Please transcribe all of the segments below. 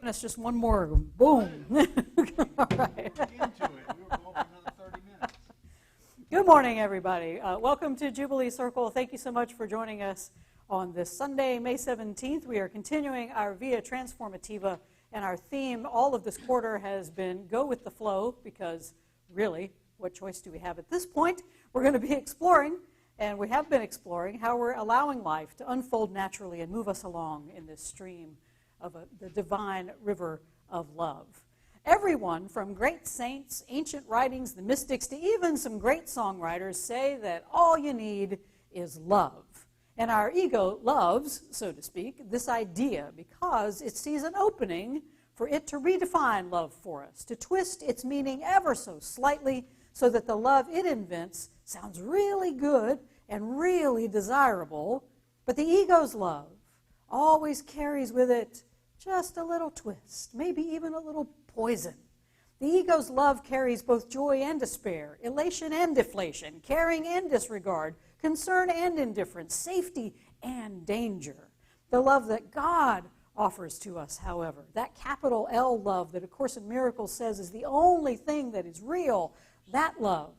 us just one more boom. All right. Good morning, everybody. Welcome to Jubilee Circle. Thank you so much for joining us on this Sunday, May 17th. We are continuing our Via Transformativa, and our theme all of this quarter has been Go with the Flow, because really, what choice do we have at this point? We're going to be exploring, and we have been exploring, how we're allowing life to unfold naturally and move us along in this stream of the divine river of love. Everyone, from great saints, ancient writings, the mystics, to even some great songwriters, say that all you need is love. And our ego loves, so to speak, this idea because it sees an opening for it to redefine love for us, to twist its meaning ever so slightly so that the love it invents sounds really good and really desirable, but the ego's love always carries with it just a little twist, maybe even a little poison. The ego's love carries both joy and despair, elation and deflation, caring and disregard, concern and indifference, safety and danger. The love that God offers to us, however, that capital L love that A Course in Miracles says is the only thing that is real, that love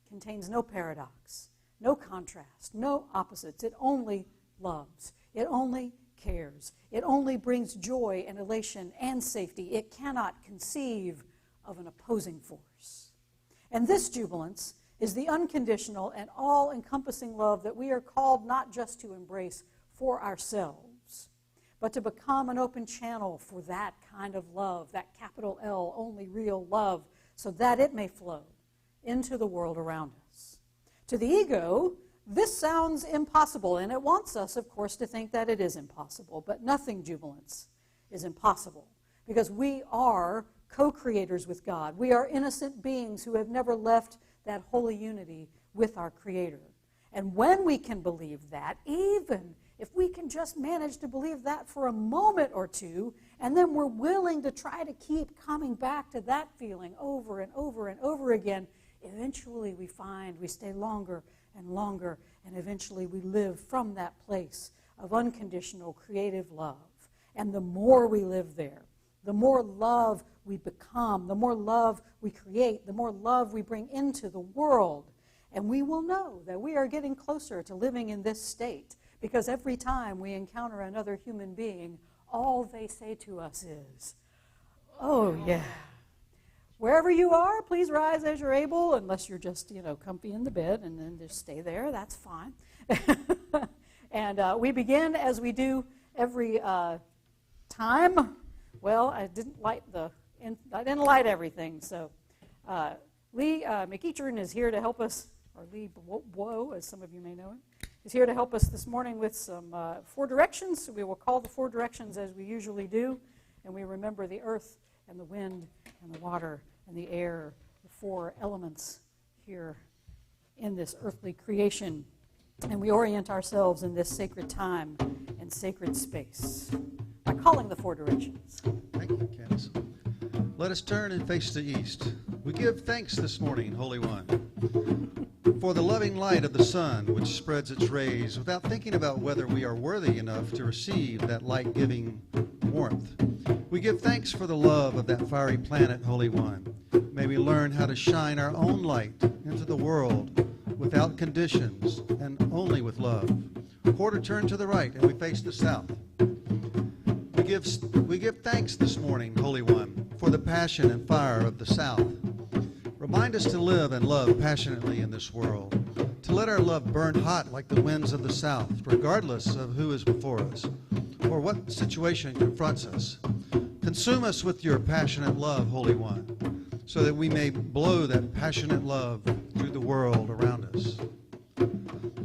contains no paradox, no contrast, no opposites. It only loves. It only cares. It only brings joy and elation and safety. It cannot conceive of an opposing force. And this jubilance is the unconditional and all-encompassing love that we are called not just to embrace for ourselves, but to become an open channel for that kind of love, that capital L, only real love, so that it may flow into the world around us. To the ego, this sounds impossible, and it wants us, of course, to think that it is impossible, but nothing, jubilance, is impossible, because we are co-creators with God. We are innocent beings who have never left that holy unity with our Creator. And when we can believe that, even if we can just manage to believe that for a moment or two, and then we're willing to try to keep coming back to that feeling over and over and over again, eventually we find we stay longer and longer, and eventually we live from that place of unconditional creative love. And the more we live there, the more love we become, the more love we create, the more love we bring into the world. And we will know that we are getting closer to living in this state, because every time we encounter another human being, all they say to us is, "Oh, yeah. Wherever you are, please rise as you're able," unless you're just, comfy in the bed, and then just stay there. That's fine. And we begin, as we do every time. Well, I didn't light everything, so Lee McEachern is here to help us, or Lee Woe, as some of you may know him, is here to help us this morning with some 4 directions. So we will call the 4 directions as we usually do, and we remember the earth and the wind and the water and the air, the 4 elements here in this earthly creation. And we orient ourselves in this sacred time and sacred space by calling the 4 directions. Thank you, Candace. Let us turn and face the east. We give thanks this morning, Holy One, for the loving light of the sun, which spreads its rays without thinking about whether we are worthy enough to receive that light-giving warmth. We give thanks for the love of that fiery planet, Holy One. May we learn how to shine our own light into the world without conditions and only with love. Quarter turn to the right, and we face the south. We give thanks this morning, Holy One, for the passion and fire of the south. Remind us to live and love passionately in this world, to let our love burn hot like the winds of the south, regardless of who is before us or what situation confronts us. Consume us with your passionate love, Holy One, so that we may blow that passionate love through the world around us.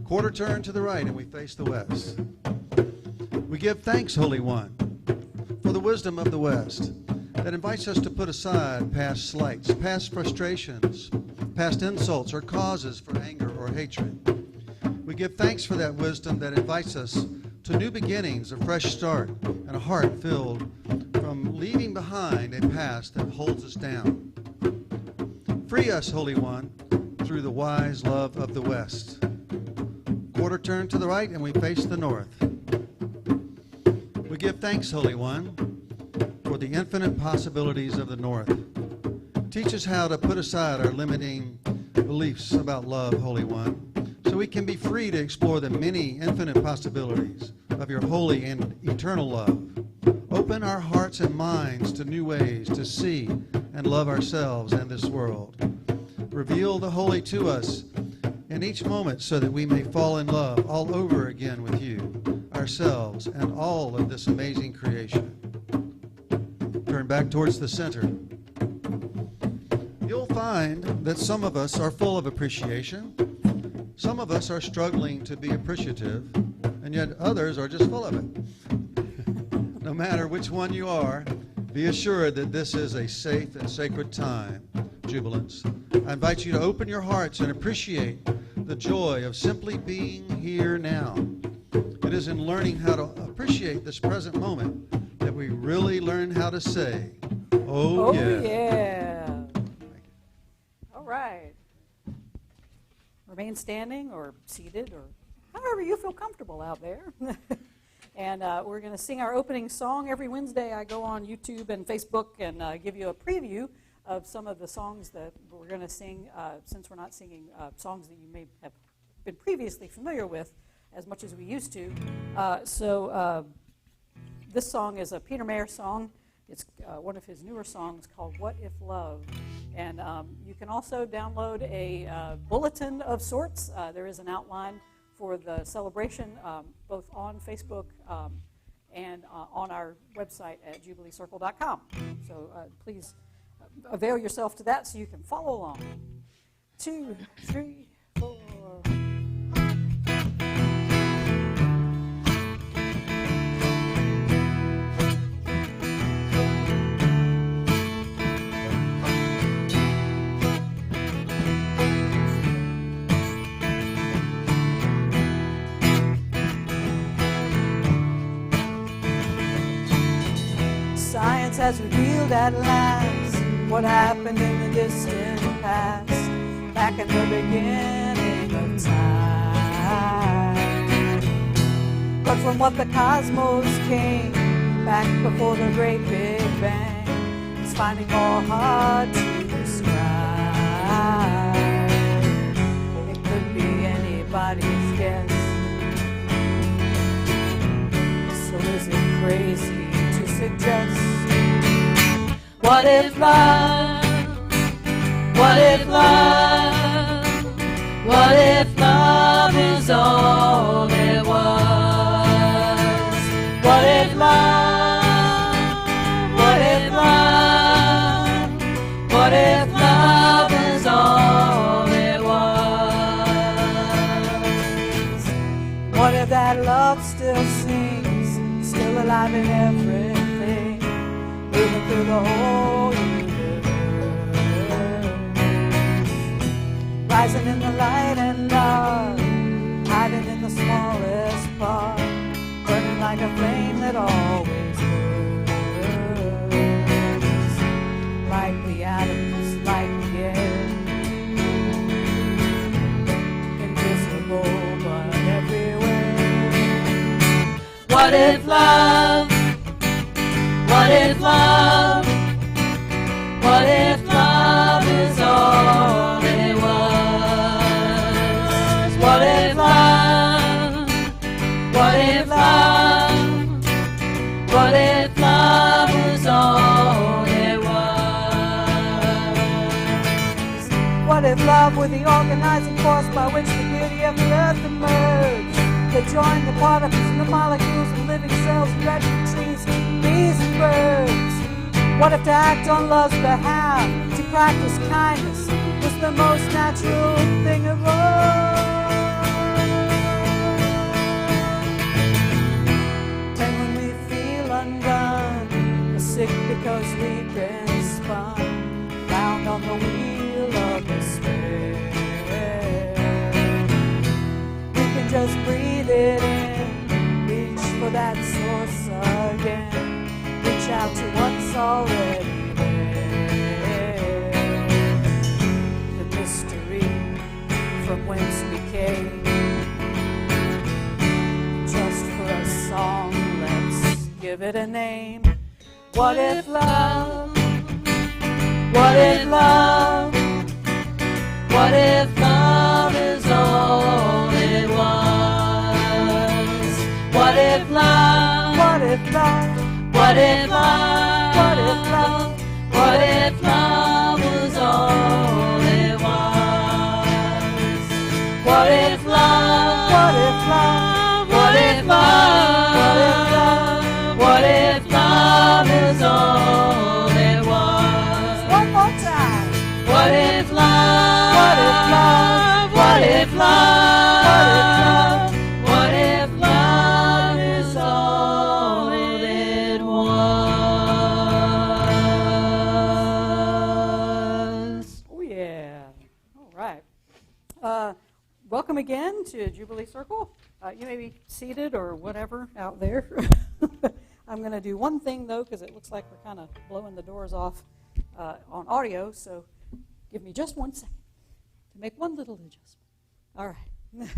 Quarter turn to the right, and we face the west. We give thanks, Holy One, for the wisdom of the West that invites us to put aside past slights, past frustrations, past insults or causes for anger or hatred. We give thanks for that wisdom that invites us to new beginnings, a fresh start, and a heart filled from leaving behind a past that holds us down. Free us, Holy One, through the wise love of the West. Quarter turn to the right, and we face the north. We give thanks, Holy One, for of the infinite possibilities of the North. Teach us how to put aside our limiting beliefs about love, Holy One, so we can be free to explore the many infinite possibilities of your holy and eternal love. Open our hearts and minds to new ways to see and love ourselves and this world. Reveal the holy to us in each moment so that we may fall in love all over again with you, ourselves, and all of this amazing creation. Turn back towards the center. You'll find that some of us are full of appreciation, some of us are struggling to be appreciative, and yet others are just full of it. No matter which one you are, be assured that this is a safe and sacred time, Jubilants. I invite you to open your hearts and appreciate the joy of simply being here now. It is in learning how to appreciate this present moment that we really learn how to say, oh yeah. Yeah. All right. Remain standing or seated or however you feel comfortable out there. And we're going to sing our opening song. Every Wednesday I go on YouTube and Facebook and give you a preview of some of the songs that we're going to sing, since we're not singing songs that you may have been previously familiar with as much as we used to. So this song is a Peter Mayer song. It's one of his newer songs called What If Love? And you can also download a bulletin of sorts. There is an outline for the celebration, both on Facebook and on our website at jubileecircle.com. So please avail yourself to that so you can follow along. 2, 3, 4. Science has revealed at last what happened in the distant past, back in the beginning of time. But from what the cosmos came, back before the great Big Bang, it's finding more hard to describe. It could be anybody's guess. So is it crazy to suggest? What if love? What if love? What if love is all it was? What if love? What if love? What if love is all it was? What if that love still sings, still alive in everything, moving through the whole universe, rising in the light and dark, hiding in the smallest part, burning like a flame that always burns, like the atoms, like the air, invisible but everywhere. What if love? What if love? What if love is all it was? What if love? What if love? What if love was all it was? What if love were the organizing force by which the beauty of the earth emerged? They joined the particles and the molecules and living cells and vegetable trees, bees and birds. What if to act on love's behalf, to practice kindness, was the most natural thing of all? And when we feel undone, we're sick because we've been spun, round on the wheel of despair. We can just breathe it in, reach for that source again, reach out to what's already there. The mystery from whence we came, just for a song, let's give it a name. What if love? What if love? What if love is all it was? What if love? What if love? What if love? What if love? What if love was all it was? What if love? What if love? What if love? What if love? What if love is all it was? One more time. What if love? What if love? What if love? What if love is all it was? Oh yeah. All right. Welcome again to Jubilee Circle. You may be seated or whatever out there. I'm going to do one thing, though, because it looks like we're kind of blowing the doors off on audio, so give me just 1 second to make one little adjustment. All right.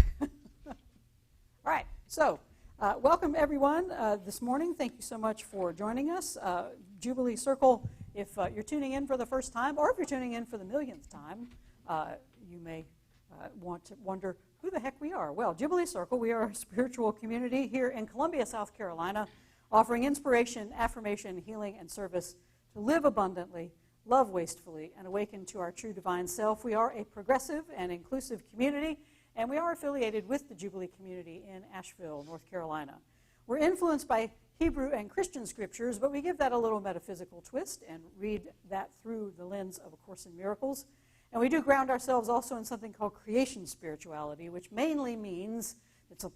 All right, so welcome, everyone, this morning. Thank you so much for joining us. Jubilee Circle, if you're tuning in for the first time, or if you're tuning in for the millionth time, you may want to wonder who the heck we are. Well, Jubilee Circle, we are a spiritual community here in Columbia, South Carolina, offering inspiration, affirmation, healing, and service to live abundantly, love wastefully, and awaken to our true divine self. We are a progressive and inclusive community, and we are affiliated with the Jubilee community in Asheville, North Carolina. We're influenced by Hebrew and Christian scriptures, but we give that a little metaphysical twist and read that through the lens of A Course in Miracles. And we do ground ourselves also in something called creation spirituality, which mainly means, it's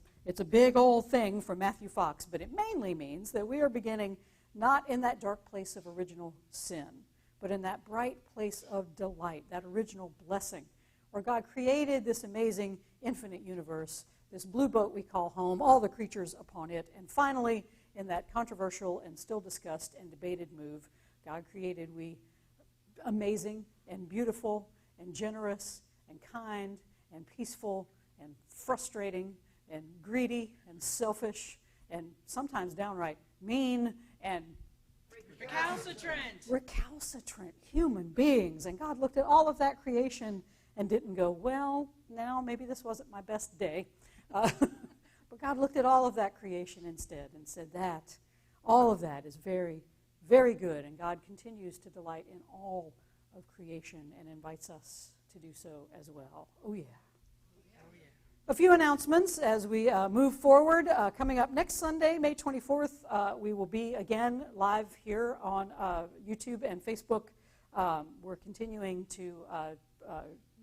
a big old thing from Matthew Fox, but it mainly means that we are beginning not in that dark place of original sin, but in that bright place of delight, that original blessing, where God created this amazing infinite universe, this blue boat we call home, all the creatures upon it, and finally, in that controversial and still discussed and debated move, God created we amazing and beautiful and generous and kind and peaceful and frustrating and greedy and selfish and sometimes downright mean and recalcitrant human beings. And God looked at all of that creation and didn't go, well, now maybe this wasn't my best day. But God looked at all of that creation instead and said that all of that is very, very good. And God continues to delight in all of creation and invites us to do so as well. Oh, yeah. A few announcements as we move forward. Coming up next Sunday, May 24th, we will be again live here on YouTube and Facebook. We're continuing to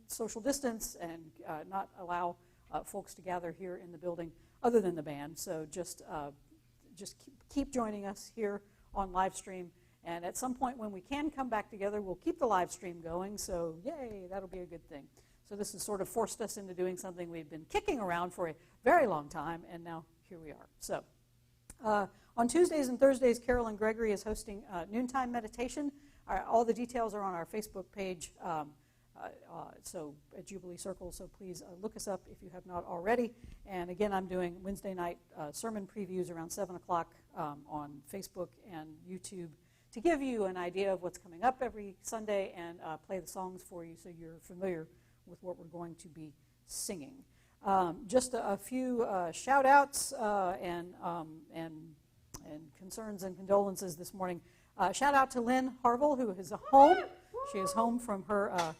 social distance and not allow folks to gather here in the building other than the band. So just keep joining us here on live stream. And at some point when we can come back together, we'll keep the live stream going. So yay, that'll be a good thing. So this has sort of forced us into doing something we've been kicking around for a very long time, and now here we are. So on Tuesdays and Thursdays, Carolyn Gregory is hosting noontime meditation. All the details are on our Facebook page, so at Jubilee Circle, so please look us up if you have not already. And again, I'm doing Wednesday night sermon previews around 7 o'clock on Facebook and YouTube to give you an idea of what's coming up every Sunday and play the songs for you so you're familiar with what we're going to be singing. Just a few shout-outs and concerns and condolences this morning. Shout-out to Lynn Harville, who is home. She is home from her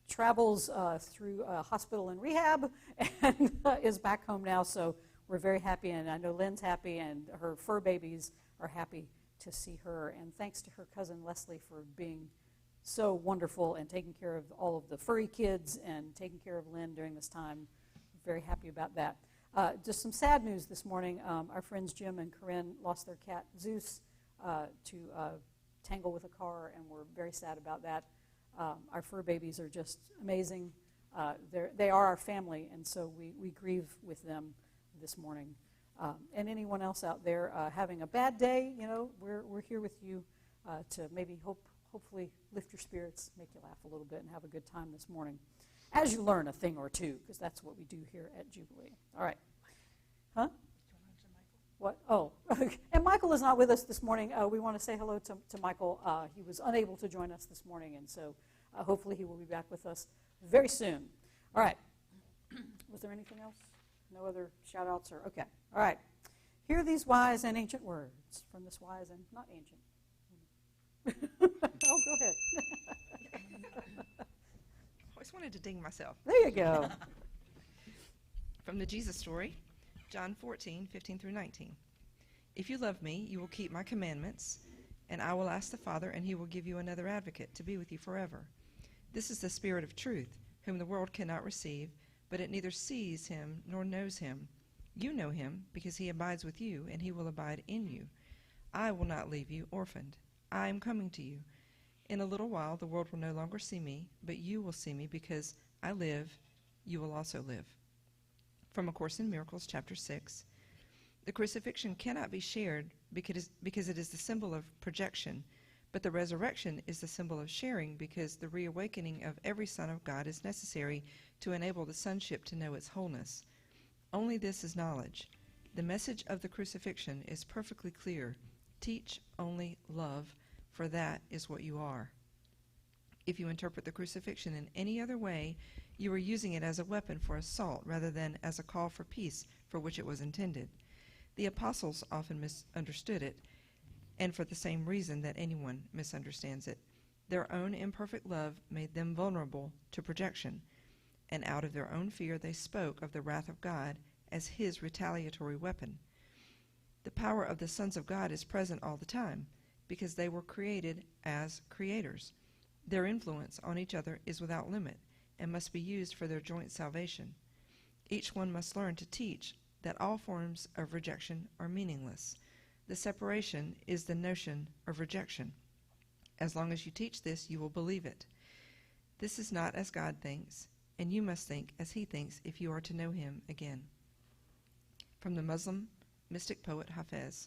travels through hospital and rehab and is back home now, so we're very happy, and I know Lynn's happy, and her fur babies are happy to see her, and thanks to her cousin Leslie for being so wonderful and taking care of all of the furry kids and taking care of Lynn during this time. Very happy about that. Just some sad news this morning. Our friends Jim and Corinne lost their cat Zeus to tangle with a car, and we're very sad about that. Our fur babies are just amazing. They are our family, and so we grieve with them this morning. And anyone else out there having a bad day, you know, we're here with you to maybe hopefully lift your spirits, make you laugh a little bit, and have a good time this morning as you learn a thing or two, because that's what we do here at Jubilee. All right. Huh? What? Oh, and Michael Michael is not with us this morning. We want to say hello to Michael. He was unable to join us this morning, and so hopefully he will be back with us very soon. All right. Was there anything else? No other shout-outs? Okay. All right. Hear these wise and ancient words from this wise and not ancient. Oh, go ahead. I always wanted to ding myself. There you go. From the Jesus story, John 14:15 through 19. If you love me, you will keep my commandments, and I will ask the Father, and he will give you another advocate to be with you forever. This is the Spirit of truth, whom the world cannot receive, but it neither sees him nor knows him. You know him, because he abides with you, and he will abide in you. I will not leave you orphaned. I am coming to you. In a little while the world will no longer see me, but you will see me, because I live, you will also live. From A Course in Miracles, chapter 6. The crucifixion cannot be shared because it is the symbol of projection, but the resurrection is the symbol of sharing, because the reawakening of every son of God is necessary to enable the sonship to know its wholeness. Only this is knowledge. The message of the crucifixion is perfectly clear. Teach only love, for that is what you are. If you interpret the crucifixion in any other way, you are using it as a weapon for assault rather than as a call for peace for which it was intended. The apostles often misunderstood it, and for the same reason that anyone misunderstands it. Their own imperfect love made them vulnerable to projection, and out of their own fear they spoke of the wrath of God as his retaliatory weapon. The power of the sons of God is present all the time, because they were created as creators. Their influence on each other is without limit, and must be used for their joint salvation. Each one must learn to teach that all forms of rejection are meaningless. The separation is the notion of rejection. As long as you teach this, you will believe it. This is not as God thinks, and you must think as he thinks if you are to know him again. From the Muslim mystic poet Hafez.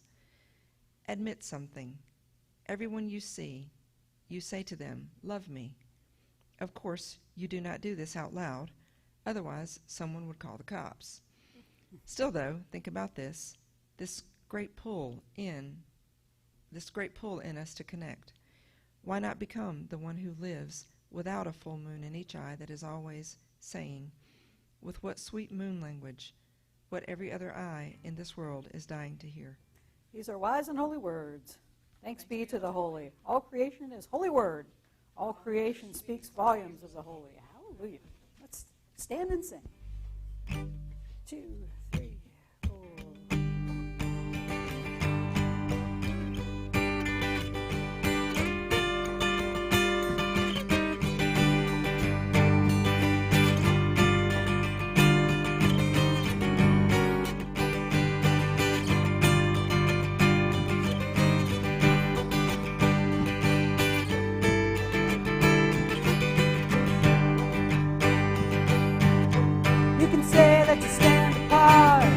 Admit something. Everyone you see, you say to them, "Love me." Of course, you do not do this out loud, otherwise someone would call the cops. Still, though, think about this great pull in us to connect. Why not become the one who lives without a full moon in each eye that is always saying, with what sweet moon language, what every other eye in this world is dying to hear? These are wise and holy words. Thanks be to the holy. All creation is holy word. All creation speaks volumes of the holy. Hallelujah. Let's stand and sing. 2, 3, 4. You can say that you stand apart,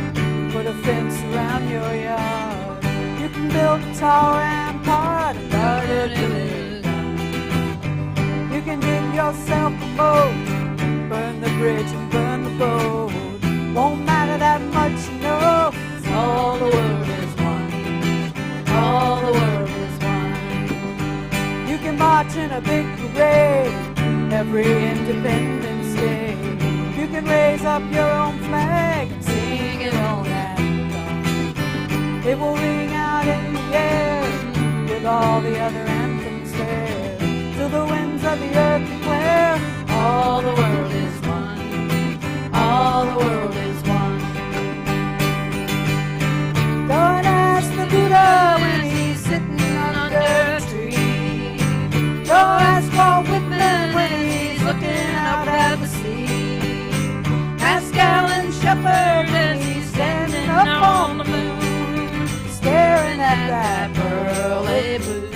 put a fence around your yard. You can build a tall rampart and guard it till it's done. You can dig yourself a moat, burn the bridge and burn the boat. Won't matter that much, you know, 'cause all the world is one. All the world is one. You can march in a big parade every Independence Day. You can raise up your own flag and sing it all that done. It will ring out in the air with all the other anthems there, till the winds of the earth declare, all the world is one. All the world is one. Go and ask the Buddha when he's sitting under a tree. Go ask Walt Whitman when he's looking out at the sea. Ask Alan Shepard as he's standing up on the moon, staring at that pearly blue.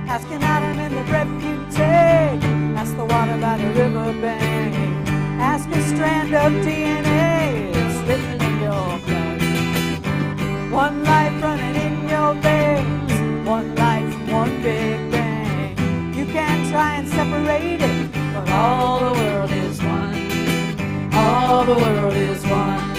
Asking Adam in the refugee, ask the water by the riverbank, ask a strand of DNA that's written in your blood. One life running in your veins, one life, one big bang. You can't try and separate it, but all the world is one. All the world is one.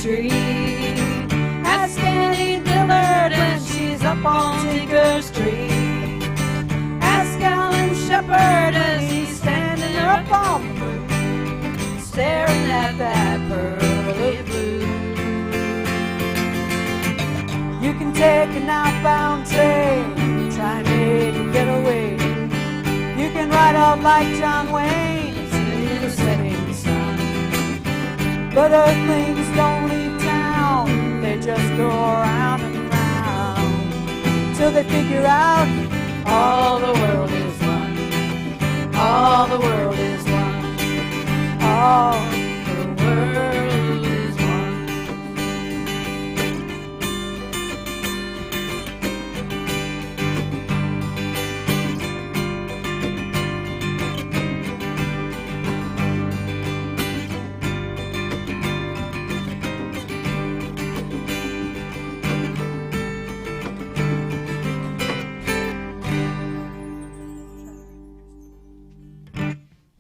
Street. Ask Annie Dillard when she's up on Tinker Street. Ask Alan Shepard as he's standing up on the moon, staring at that pearly blue. You can take an outbound train, try and make a getaway. You can ride out like John Wayne to the setting sun. But earthlings don't leave town, they just go around and round till they figure out all the world is one. All the world is one. All the world is one.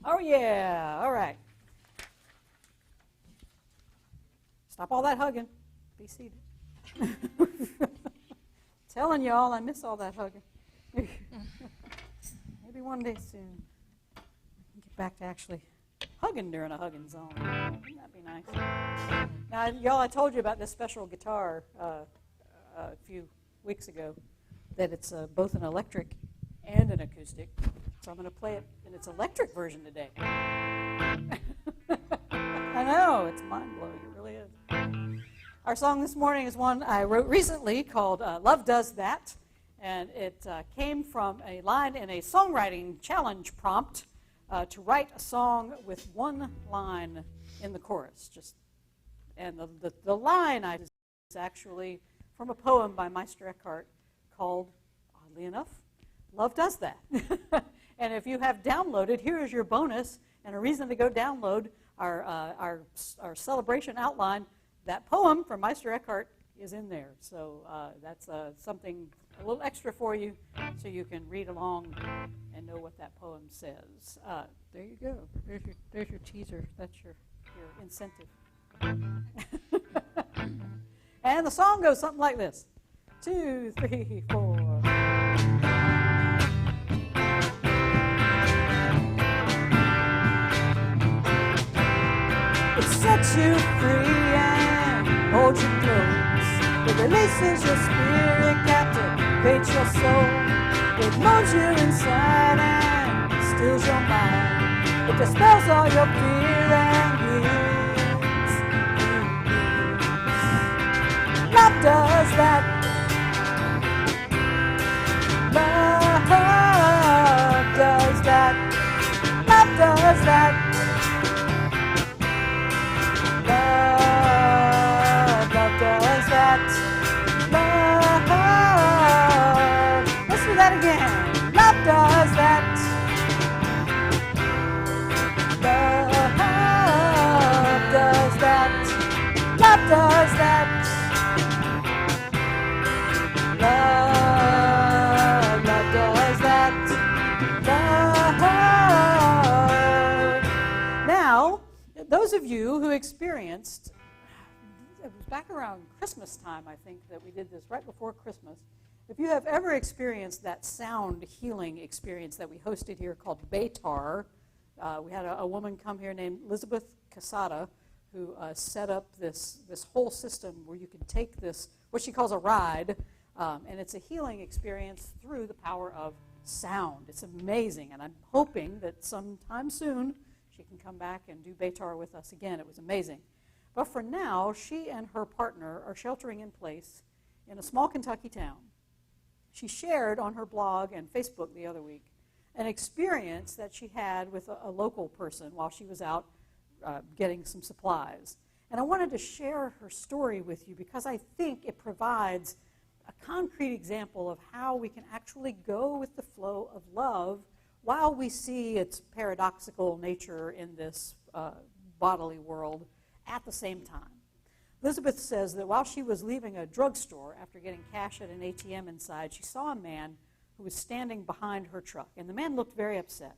Oh, yeah. All right. Stop all that hugging. Be seated. Telling y'all I miss all that hugging. Maybe one day soon I can get back to actually hugging during a hugging zone. Wouldn't that be nice? Now, y'all, I told you about this special guitar a few weeks ago, that it's both an electric and an acoustic. So I'm going to play it in its electric version today. I know, it's mind-blowing. It really is. Our song this morning is one I wrote recently called Love Does That. And it came from a line in a songwriting challenge prompt to write a song with one line in the chorus. And the line is actually from a poem by Meister Eckhart called, oddly enough, Love Does That. And if you have downloaded, here is your bonus and a reason to go download our celebration outline. That poem from Meister Eckhart is in there. So that's something a little extra for you so you can read along and know what that poem says. There you go. There's your teaser. That's your incentive. And the song goes something like this. 2, 3, 4. It sets you free and holds you close. It releases your spirit, captivates your soul. It moves you inside and stills your mind. It dispels all your fear and gives you peace. Love does that. Love does that. Love does that. Love does that. Love. Let's do that again. Love does that. Love does that. Love does that. Love does that. Love. Now, those of you who experienced, it was back around Christmas time, I think, that we did this, right before Christmas. If you have ever experienced that sound healing experience that we hosted here called Beitar, we had a woman come here named Elizabeth Casada who set up this whole system where you can take this, what she calls a ride, and it's a healing experience through the power of sound. It's amazing, and I'm hoping that sometime soon she can come back and do Beitar with us again. It was amazing. But for now, she and her partner are sheltering in place in a small Kentucky town. She shared on her blog and Facebook the other week an experience that she had with a local person while she was out getting some supplies. And I wanted to share her story with you because I think it provides a concrete example of how we can actually go with the flow of love while we see its paradoxical nature in this bodily world at the same time. Elizabeth says that while she was leaving a drugstore after getting cash at an ATM inside, she saw a man who was standing behind her truck, and the man looked very upset.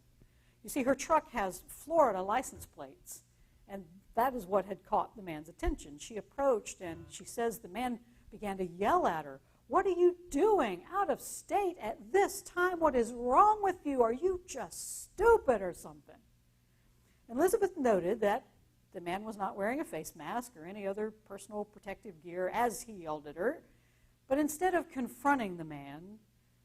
You see, her truck has Florida license plates, and That is what had caught the man's attention. She approached, and she says the man began to yell at her. "What are you doing out of state at this time? What is wrong with you? Are you just stupid or something?" Elizabeth noted that the man was not wearing a face mask or any other personal protective gear as he yelled at her. But instead of confronting the man,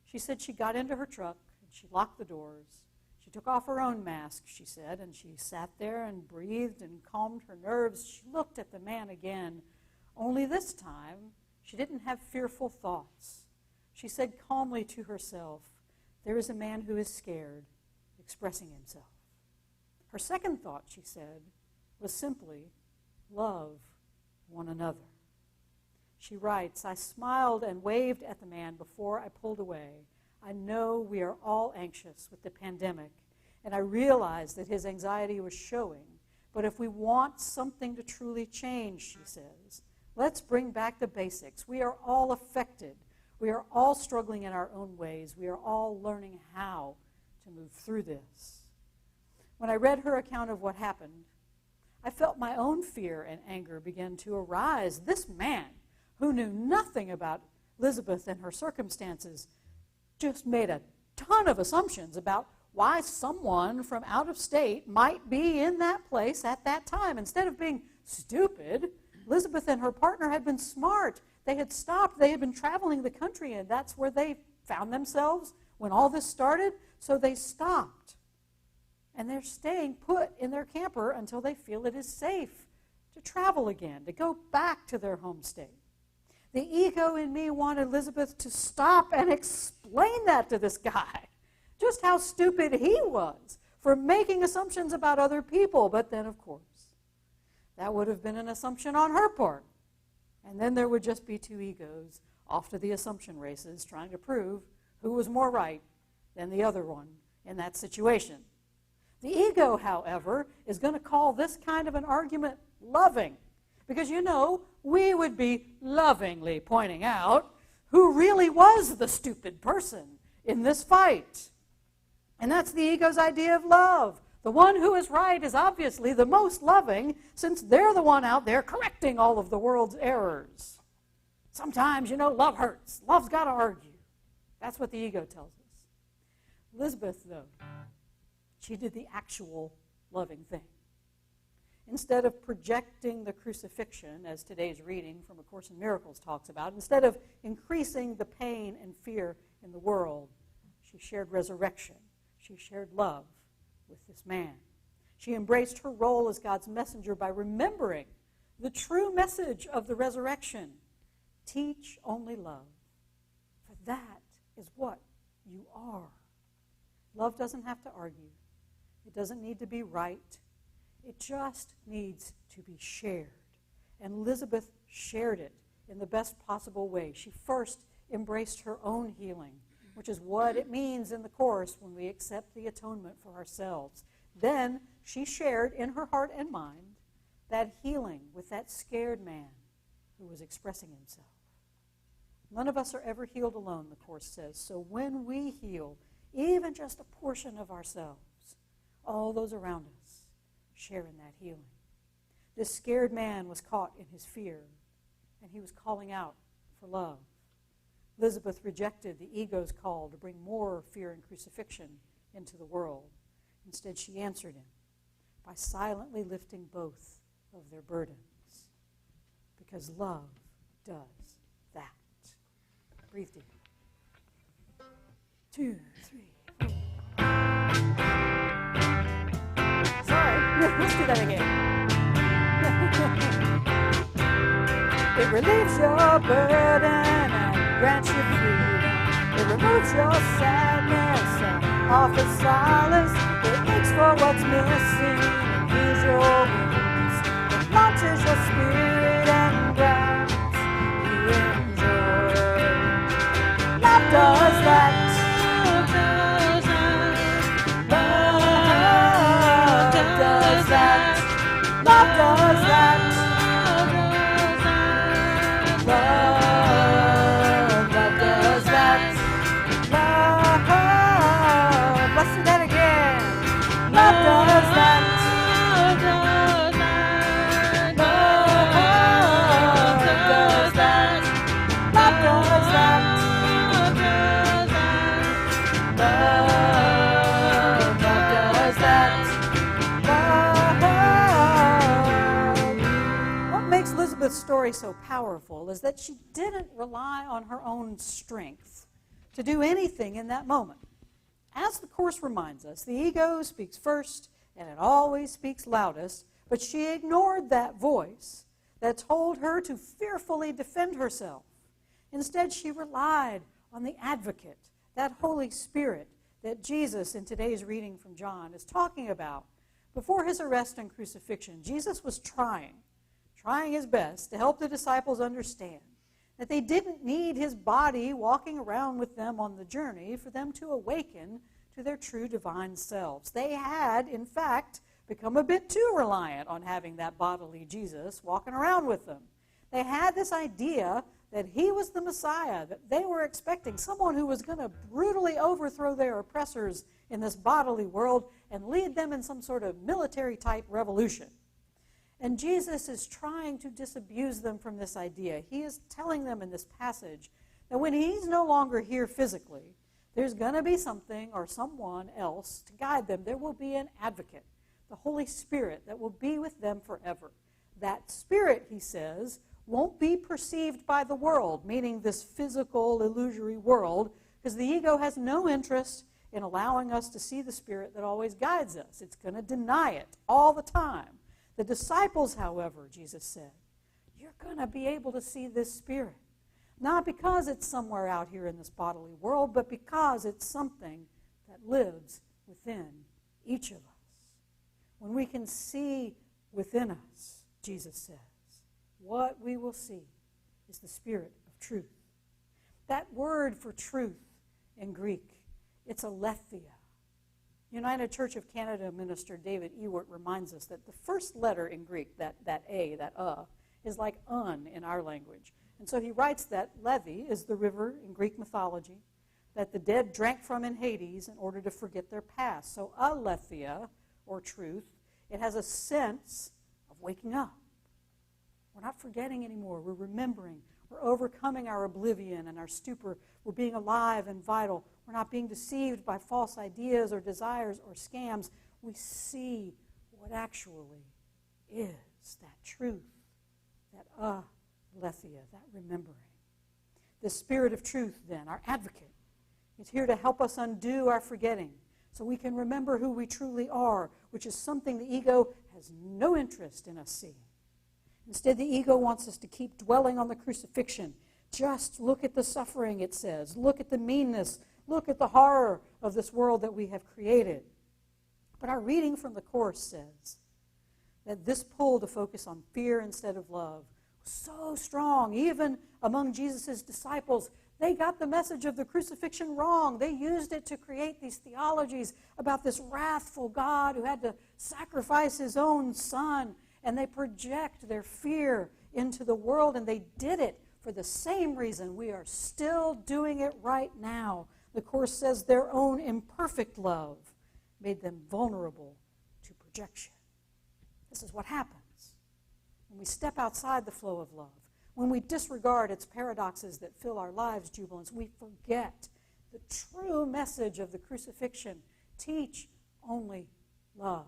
she said she got into her truck and she locked the doors. She took off her own mask, she said, and she sat there and breathed and calmed her nerves. She looked at the man again, only this time she didn't have fearful thoughts. She said calmly to herself, "There is a man who is scared, expressing himself." Her second thought, she said, was simply, "Love one another." She writes, "I smiled and waved at the man before I pulled away. I know we are all anxious with the pandemic, and I realized that his anxiety was showing. But if we want something to truly change," she says, "let's bring back the basics. We are all affected. We are all struggling in our own ways. We are all learning how to move through this." When I read her account of what happened, I felt my own fear and anger begin to arise. This man, who knew nothing about Elizabeth and her circumstances, just made a ton of assumptions about why someone from out of state might be in that place at that time. Instead of being stupid, Elizabeth and her partner had been smart. They had stopped. They had been traveling the country, and that's where they found themselves when all this started. So they stopped. And they're staying put in their camper until they feel it is safe to travel again, to go back to their home state. The ego in me wanted Elizabeth to stop and explain that to this guy, just how stupid he was for making assumptions about other people. But then, of course, that would have been an assumption on her part. And then there would just be two egos off to the assumption races trying to prove who was more right than the other one in that situation. The ego, however, is going to call this kind of an argument loving. Because, we would be lovingly pointing out who really was the stupid person in this fight. And that's the ego's idea of love. The one who is right is obviously the most loving, since they're the one out there correcting all of the world's errors. Sometimes, love hurts. Love's got to argue. That's what the ego tells us. Elizabeth, though, she did the actual loving thing. Instead of projecting the crucifixion, as today's reading from A Course in Miracles talks about, instead of increasing the pain and fear in the world, she shared resurrection. She shared love with this man. She embraced her role as God's messenger by remembering the true message of the resurrection. Teach only love, for that is what you are. Love doesn't have to argue. It doesn't need to be right. It just needs to be shared. And Elizabeth shared it in the best possible way. She first embraced her own healing, which is what it means in the Course when we accept the atonement for ourselves. Then she shared in her heart and mind that healing with that scared man who was expressing himself. None of us are ever healed alone, the Course says. So when we heal even just a portion of ourselves, all those around us share in that healing. This scared man was caught in his fear, and he was calling out for love. Elizabeth rejected the ego's call to bring more fear and crucifixion into the world. Instead, she answered him by silently lifting both of their burdens, because love does that. Breathe deep. 2, 3, 4. Sorry, let's do that again. It relieves your burden and grants you freedom. It removes your sadness and offers solace. It makes for what's missing and heals your wounds. It launches your spirit and grounds you enjoy. Love does that. Love does that. Love does that. Love. Let's do that again. Love does that. does that? Love does that. Love. What makes Elizabeth's story so powerful is that she didn't rely on her own strength to do anything in that moment. As the Course reminds us, the ego speaks first, and it always speaks loudest, but she ignored that voice that told her to fearfully defend herself. Instead, she relied on the advocate, that Holy Spirit that Jesus, in today's reading from John, is talking about. Before his arrest and crucifixion, Jesus was trying his best to help the disciples understand that they didn't need his body walking around with them on the journey for them to awaken to their true divine selves. They had, in fact, become a bit too reliant on having that bodily Jesus walking around with them. They had this idea that he was the Messiah, that they were expecting someone who was going to brutally overthrow their oppressors in this bodily world and lead them in some sort of military-type revolution. And Jesus is trying to disabuse them from this idea. He is telling them in this passage that when he's no longer here physically, there's going to be something or someone else to guide them. There will be an advocate, the Holy Spirit, that will be with them forever. That Spirit, he says, won't be perceived by the world, meaning this physical, illusory world, because the ego has no interest in allowing us to see the Spirit that always guides us. It's going to deny it all the time. The disciples, however, Jesus said, you're going to be able to see this Spirit. Not because it's somewhere out here in this bodily world, but because it's something that lives within each of us. When we can see within us, Jesus says, what we will see is the Spirit of truth. That word for truth in Greek, it's aletheia. United Church of Canada minister David Ewart reminds us that the first letter in Greek, that A, that is like un in our language. And so he writes that Lethe is the river in Greek mythology that the dead drank from in Hades in order to forget their past. So aletheia, or truth, it has a sense of waking up. We're not forgetting anymore. We're remembering. We're overcoming our oblivion and our stupor. We're being alive and vital. We're not being deceived by false ideas or desires or scams. We see what actually is that truth, that aletheia, that remembering. The Spirit of truth, then, our advocate, is here to help us undo our forgetting so we can remember who we truly are, which is something the ego has no interest in us seeing. Instead, the ego wants us to keep dwelling on the crucifixion. Just look at the suffering, it says. Look at the meanness. Look at the horror of this world that we have created. But our reading from the Course says that this pull to focus on fear instead of love was so strong, even among Jesus' disciples. They got the message of the crucifixion wrong. They used it to create these theologies about this wrathful God who had to sacrifice his own son. And they project their fear into the world, and they did it for the same reason we are still doing it right now. The Course says their own imperfect love made them vulnerable to projection. This is what happens when we step outside the flow of love. When we disregard its paradoxes that fill our lives, jubilants, we forget the true message of the crucifixion. Teach only love,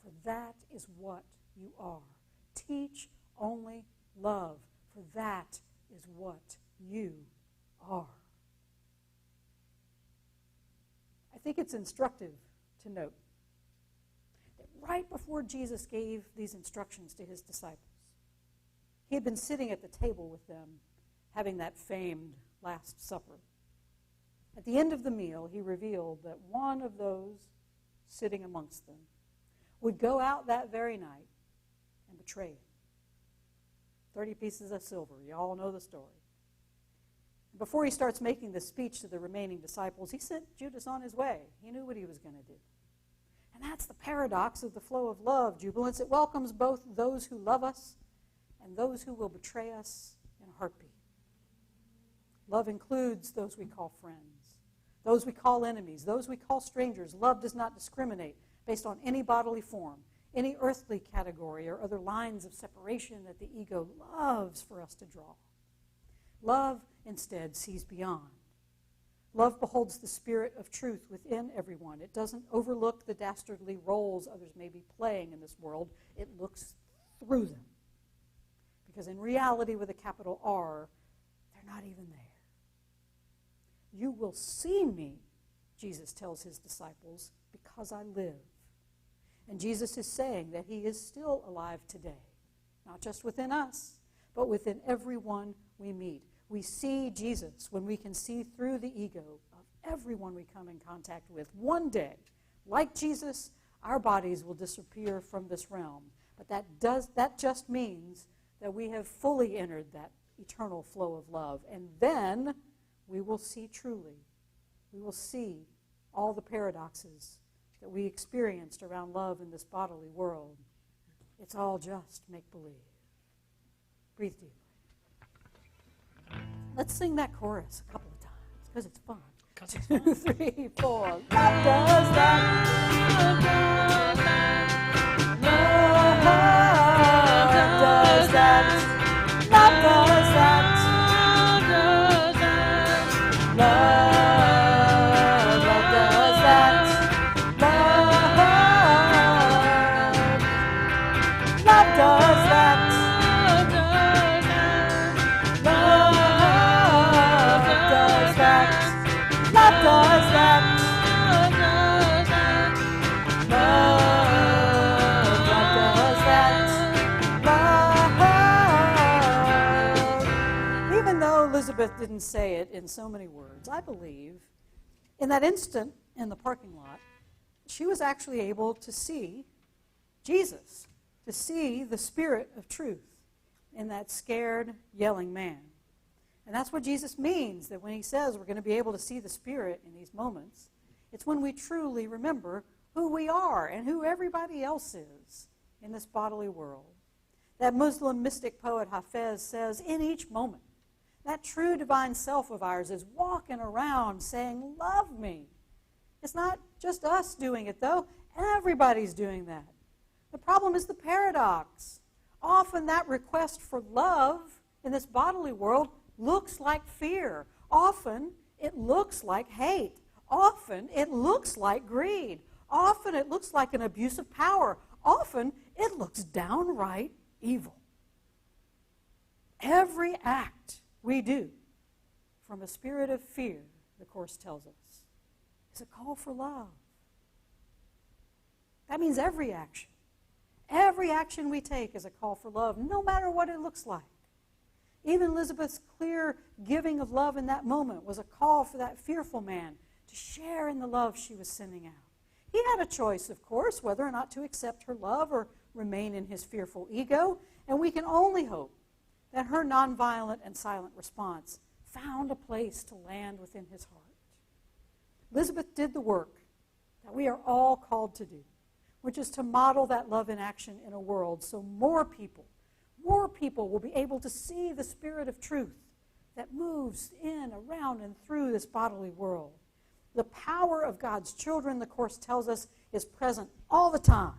for that is what you are. Teach only love, for that is what you are. I think it's instructive to note that right before Jesus gave these instructions to his disciples, he had been sitting at the table with them, having that famed Last Supper. At the end of the meal, he revealed that one of those sitting amongst them would go out that very night and betray him. 30 pieces of silver. You all know the story. Before he starts making the speech to the remaining disciples, he sent Judas on his way. He knew what he was going to do. And that's the paradox of the flow of love, jubilants. It welcomes both those who love us and those who will betray us in a heartbeat. Love includes those we call friends, those we call enemies, those we call strangers. Love does not discriminate based on any bodily form, any earthly category, or other lines of separation that the ego loves for us to draw. Love, instead, sees beyond. Love beholds the spirit of truth within everyone. It doesn't overlook the dastardly roles others may be playing in this world. It looks through them. Because in reality, with a capital R, they're not even there. You will see me, Jesus tells his disciples, because I live. And Jesus is saying that he is still alive today, not just within us, but within everyone we meet. We see Jesus when we can see through the ego of everyone we come in contact with. One day, like Jesus, our bodies will disappear from this realm. But that just means that we have fully entered that eternal flow of love. And then we will see truly. We will see all the paradoxes that we experienced around love in this bodily world. It's all just make-believe. Breathe deeply. Let's sing that chorus a couple of times, because it's fun. 2, 3, 4. Love does that. Love does that. Love does that. Love does that. Love does that. Love does that. Love does that. Love. Even though Elizabeth didn't say it in so many words, I believe in that instant in the parking lot, she was actually able to see Jesus, to see the spirit of truth in that scared, yelling man. And that's what Jesus means, that when he says we're going to be able to see the Spirit in these moments, it's when we truly remember who we are and who everybody else is in this bodily world. That Muslim mystic poet Hafez says, in each moment, that true divine self of ours is walking around saying, love me. It's not just us doing it, though. Everybody's doing that. The problem is the paradox. Often that request for love in this bodily world looks like fear. Often it looks like hate. Often it looks like greed. Often it looks like an abuse of power. Often it looks downright evil. Every act we do from a spirit of fear, the Course tells us, is a call for love. That means every action. Every action we take is a call for love, no matter what it looks like. Even Elizabeth's clear giving of love in that moment was a call for that fearful man to share in the love she was sending out. He had a choice, of course, whether or not to accept her love or remain in his fearful ego, and we can only hope that her nonviolent and silent response found a place to land within his heart. Elizabeth did the work that we are all called to do, which is to model that love in action in a world so more people will be able to see the spirit of truth that moves in, around, and through this bodily world. The power of God's children, the Course tells us, is present all the time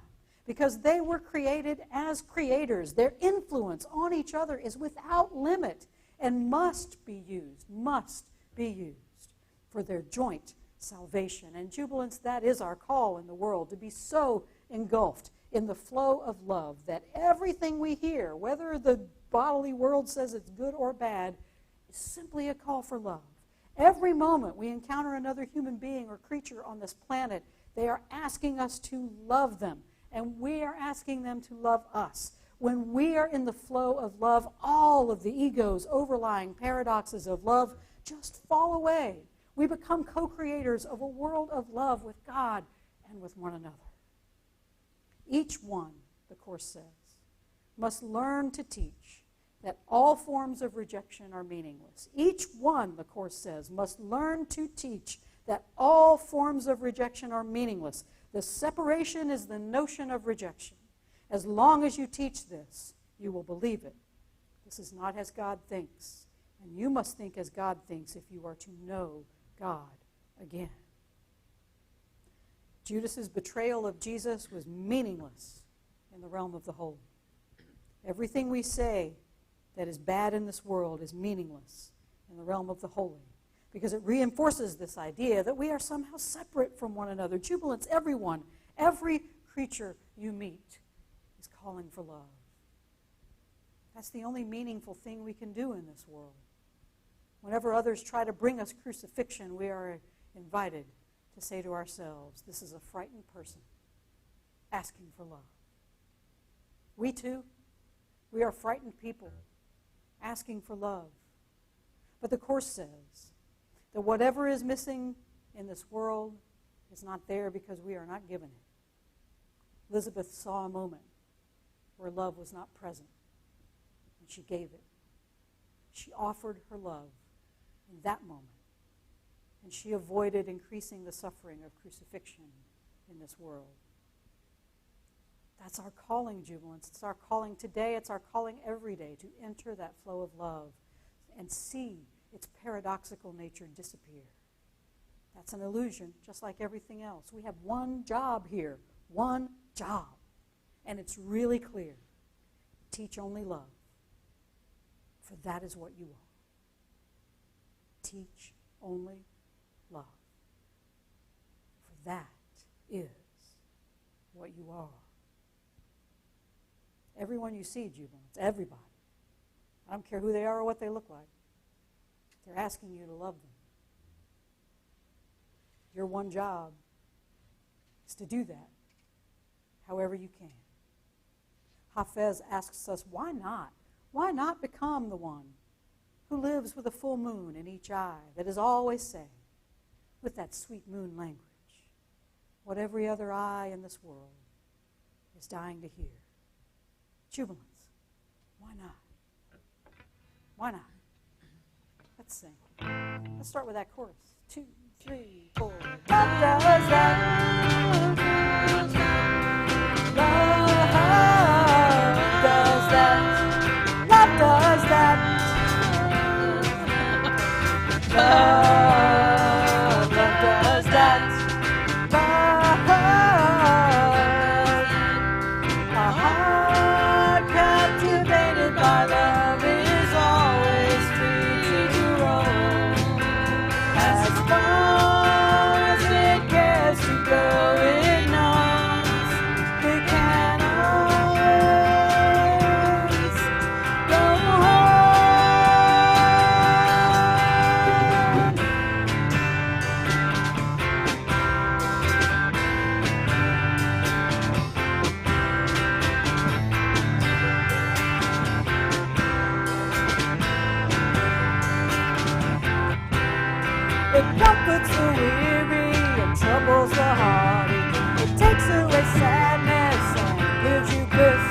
because they were created as creators. Their influence on each other is without limit and must be used for their joint salvation. And jubilants, that is our call in the world, to be so engulfed in the flow of love that everything we hear, whether the bodily world says it's good or bad, is simply a call for love. Every moment we encounter another human being or creature on this planet, they are asking us to love them, and we are asking them to love us. When we are in the flow of love, all of the ego's overlying paradoxes of love just fall away. We become co-creators of a world of love with God and with one another. Each one, the Course says, must learn to teach that all forms of rejection are meaningless. Each one, the Course says, must learn to teach that all forms of rejection are meaningless. The separation is the notion of rejection. As long as you teach this, you will believe it. This is not as God thinks, and you must think as God thinks if you are to know God again. Judas's betrayal of Jesus was meaningless in the realm of the holy. Everything we say that is bad in this world is meaningless in the realm of the holy, because it reinforces this idea that we are somehow separate from one another. Jubilants, everyone, every creature you meet is calling for love. That's the only meaningful thing we can do in this world. Whenever others try to bring us crucifixion, we are invited to say to ourselves, this is a frightened person asking for love. We too, we are frightened people asking for love. But the Course says that whatever is missing in this world is not there because we are not given it. Elizabeth saw a moment where love was not present, and she gave it. She offered her love in that moment, and she avoided increasing the suffering of crucifixion in this world. That's our calling, Jubilants. It's our calling today. It's our calling every day to enter that flow of love and see its paradoxical nature disappear. That's an illusion, just like everything else. We have one job here, one job. And it's really clear. Teach only love, for that is what you are. Teach only love, for that is what you are. Everyone you see, Jubilants, everybody. I don't care who they are or what they look like. They're asking you to love them. Your one job is to do that however you can. Hafez asks us, why not? Why not become the one who lives with a full moon in each eye that is always saying, with that sweet moon language, what every other eye in this world is dying to hear? Jubilants, why not? Why not? Let's sing. Let's start with that chorus. 2, 3, 4. Love does that. Love does that. Love does that. Love does that. A heart captivated by love is always free to roam. As far as it cares to go, it knows it can always go home. It comforts the weary and troubles the hearty. It takes away sadness and gives you bliss.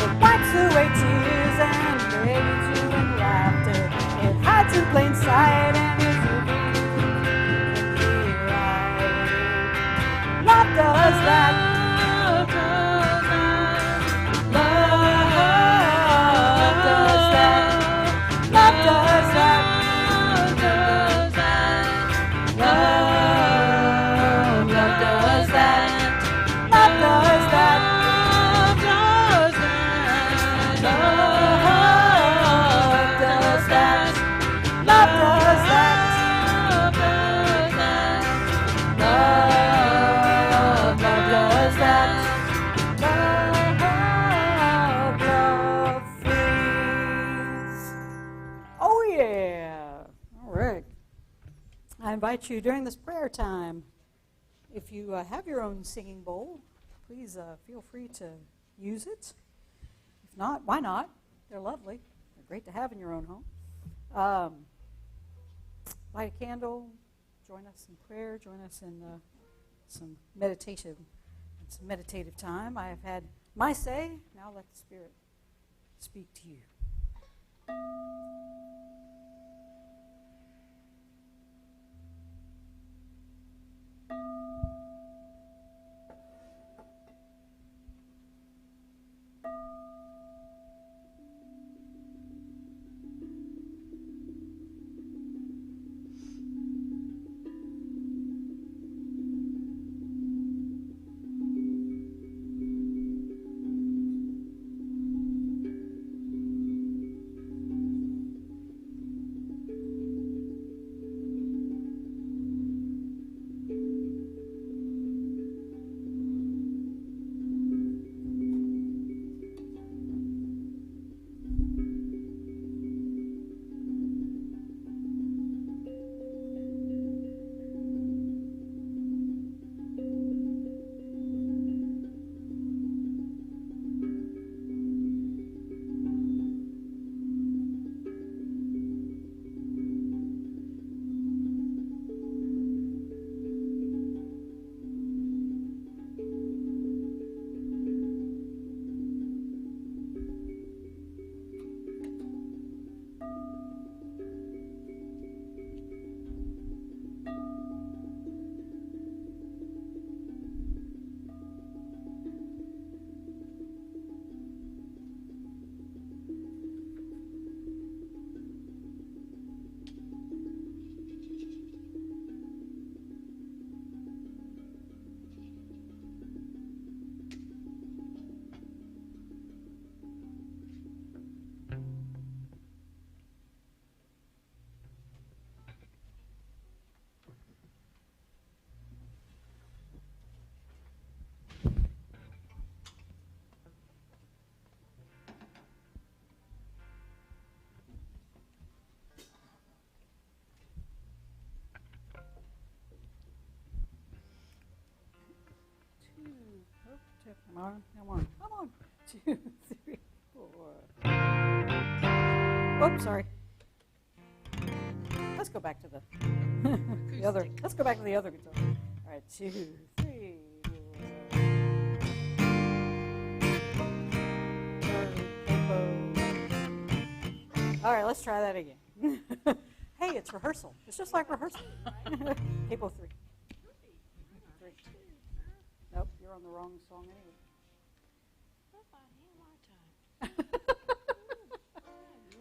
It wipes away tears and bathes you in laughter. It hides in plain sight and is revealed in clear eyes. Love does that. Love does that. Love does that. I invite you during this prayer time, if you have your own singing bowl, please feel free to use it. If not, why not? They're lovely. They're great to have in your own home. Light a candle, join us in prayer, join us in some meditative time. I have had my say, now let the Spirit speak to you. on, come on, come on. 2, 3, 4. Oops, sorry. Let's go back to the the other. Let's go back to the other guitar. All right, 2, 3, 4. All right, let's try that again. Hey, it's rehearsal. It's just like rehearsal. Capo 3. 3. Nope, you're on the wrong song anyway.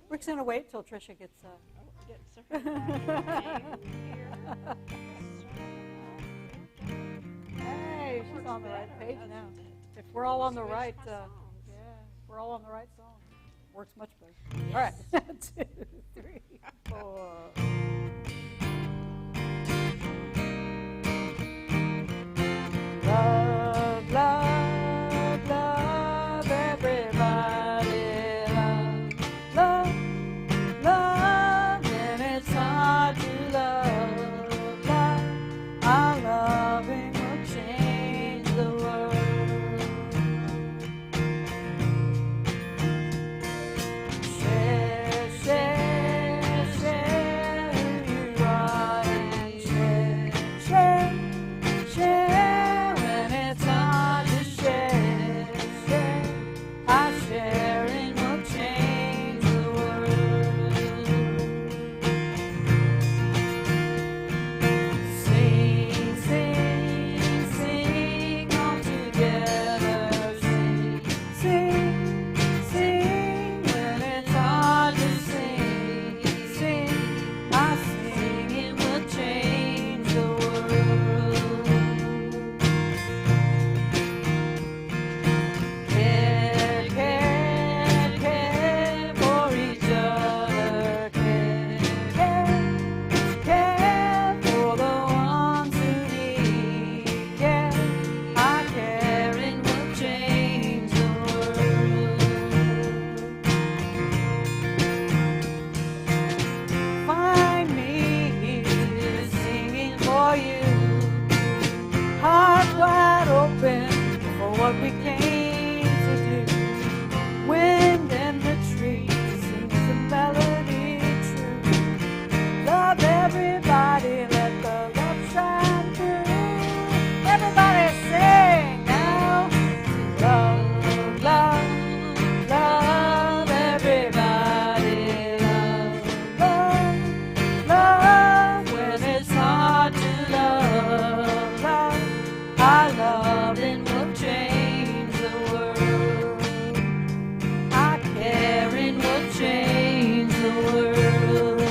We're going to wait till Tricia gets. Hey, she's on the right page now. If we're all on the right, we're all on the right song. Works much better. All right, 2, 3, 4. Love, love, love, everybody. Love, love, and it's hard to love. Love, our loving will change the world. Share, share, share who you are, and share, share, share when it's hard to share. Share, our sharing will change the world. Sing, sing, sing all together. Sing, sing, sing when it's hard to sing. Sing, our singing will change the world. Care, care, care for each other. Care, care, care for the ones who need care. Our caring will change the world. Find me singing for you, heart wide open for what we came to do. Wind in the trees sings the melody true. Love everybody, let the love shine through. Everybody sing now. Love, love, love everybody. Love, love, love when it's hard to love. Love, our loving will change the world. Our caring will change the world.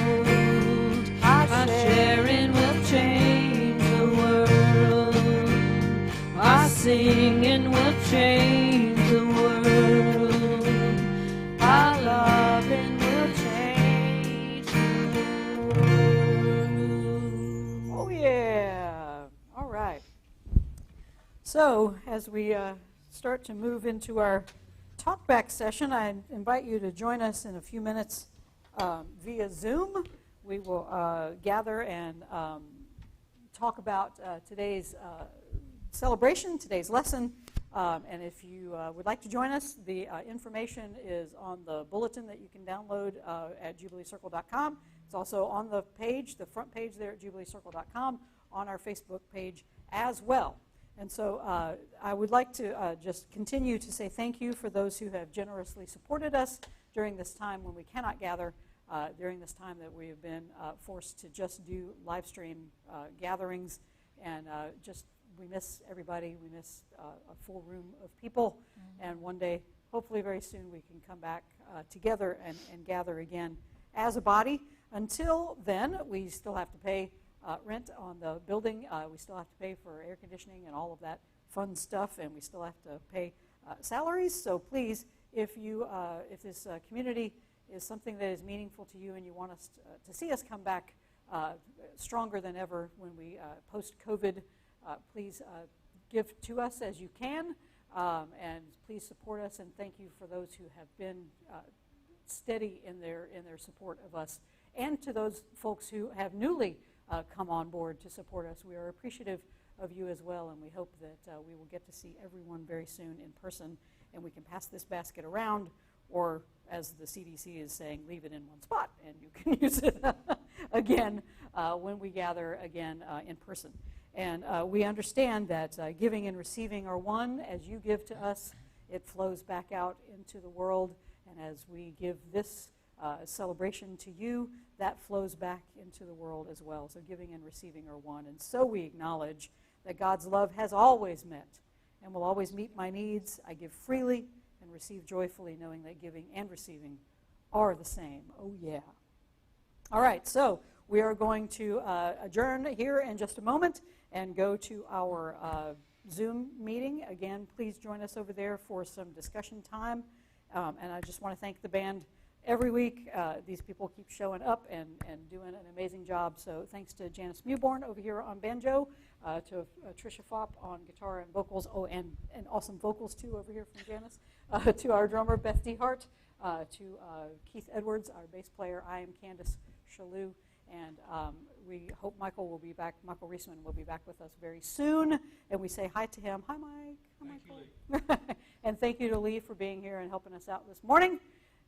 Our sharing will change the world. Our singing will change the world. Our loving will change the world. Oh, yeah. All right. So, as we start to move into our talkback session, I invite you to join us in a few minutes via Zoom. We will gather and talk about today's celebration, today's lesson. And if you would like to join us, the information is on the bulletin that you can download at jubileecircle.com. It's also on the page, the front page there at jubileecircle.com, on our Facebook page as well. And so I would like to just continue to say thank you for those who have generously supported us during this time when we cannot gather, during this time that we have been forced to just do live stream gatherings. And just we miss everybody. We miss a full room of people. Mm-hmm. And one day, hopefully very soon, we can come back together and gather again as a body. Until then, we still have to pay rent on the building. We still have to pay for air conditioning and all of that fun stuff, and we still have to pay salaries. So please, if this community is something that is meaningful to you and you want us to see us come back stronger than ever when we post-COVID, please give to us as you can, and please support us. And thank you for those who have been steady in their support of us, and to those folks who have newly come on board to support us. We are appreciative of you as well, and we hope that we will get to see everyone very soon in person, and we can pass this basket around, or as the CDC is saying, leave it in one spot, and you can use it again when we gather again in person. And we understand that giving and receiving are one. As you give to us, it flows back out into the world, and as we give this celebration to you, that flows back into the world as well. So giving and receiving are one. And so we acknowledge that God's love has always met and will always meet my needs. I give freely and receive joyfully, knowing that giving and receiving are the same. Oh, yeah. All right, so we are going to adjourn here in just a moment and go to our Zoom meeting. Again, please join us over there for some discussion time. And I just want to thank the band. Every week, these people keep showing up and doing an amazing job. So thanks to Janice Mewborn over here on banjo, to Tricia Fopp on guitar and vocals, and awesome vocals, too, over here from Janice, to our drummer, Beth DeHart, to Keith Edwards, our bass player. I am Candace Shalou, and we hope Michael will be back. Michael Reisman will be back with us very soon, and we say hi to him. Hi, Mike. Hi, Michael. And thank you to Lee for being here and helping us out this morning.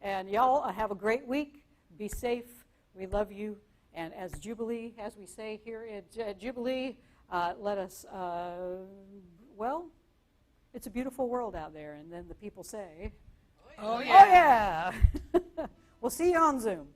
And y'all have a great week. Be safe. We love you. And as Jubilee, as we say here at Jubilee, let us, well, it's a beautiful world out there. And then the people say, Oh, yeah. Oh, yeah. We'll see you on Zoom.